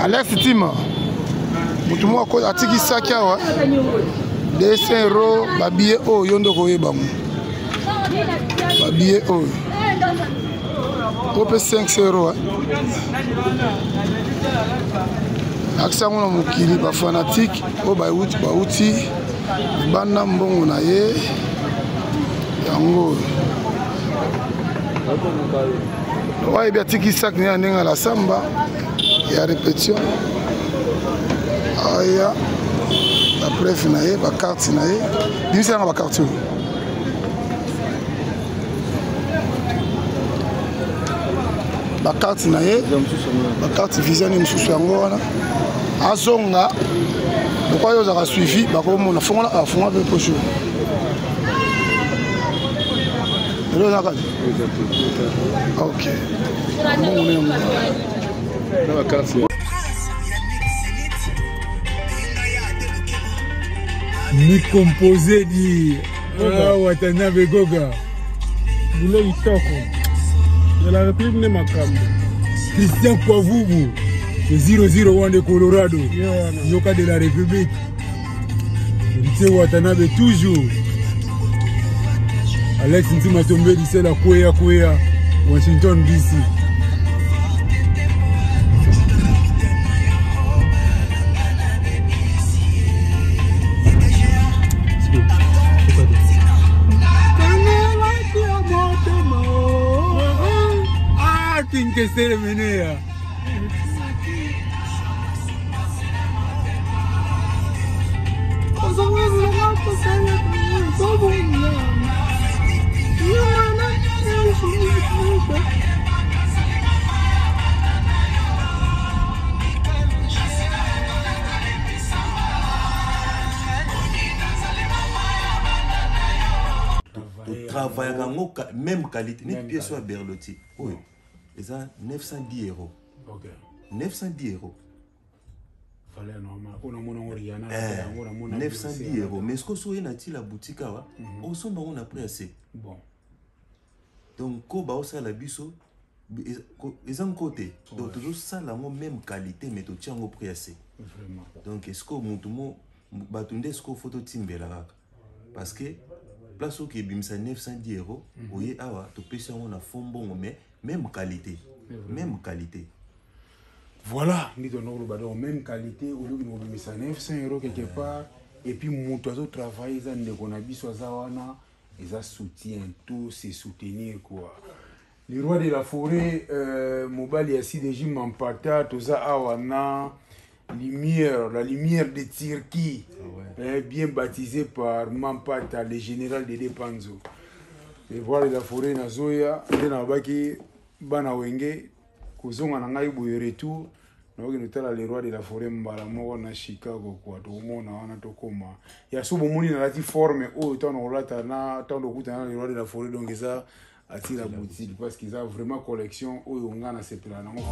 Alex Tima. Mutu moko atiki saki awa. 200 euros babillet o yondo koyeba mu. Babillet o. Ope 5 euros. Aksa mona mukili ba fanatique o ba uti bana mbongo na ye yango. Ouais, bien tiki sak ni aninga la samba. Il y a répétition. Ah ya. La preuve na ye, ba carte na ye. Dis ça na ba carte. Ba carte na ye. Ba carte visa ni msusu yango wana. Azonga. Pourquoi yo za suivi ba ko mona fonga na fonga pe pocho. Ok. Ni composé di Watanabe Goga. Boulot Itoko. De la République de Makambo. Christian Kouavubu. Le 001 de Colorado. Yoka de la République. C'est Watanabe toujours. Alex Ntima tombé d'ici la Kwea, Washington DC. Ah, que c'est le meneur. Travail même qualité, même pièce à Berlotti. Oui, ils ont 910 euros. 910 euros. 910 euros. Mais ce que vous avez la boutique, on s'en a pris assez. Bon. Donc, quand vous avez la biso, ils ont côté. Donc, toujours ça, la même qualité, mais tu tiens au prix assez. Vraiment. Donc, est-ce que vous avez ce que photo timbela? Parce que, place où il y a 910 euros, vous voyez, tu peux faire un fond bon, mais même qualité. Même qualité. Voilà, nous avons même qualité, au lieu de 900 euros quelque part, et puis mon travail, ils soutiennent tout, c'est soutenir quoi. Les rois de la forêt, Mobali assis des gyms en pata, tout ça, awana, lumière, la lumière de Turquie, bien baptisé par Mampata, le général de Depanzo. Les rois de la forêt, Nazoya, Denabaki, Banawenge. Kozonga na ngai boye retour na oki notala le roi de la forêt mbala moko na Chicago kwa to mona wana to koma ya so bomoni na lati forme o to na olata na to ndo kuta na le roi de la forêt donc ça attire la boutique parce qu'ils ont vraiment collection o yonga na sepela na ngo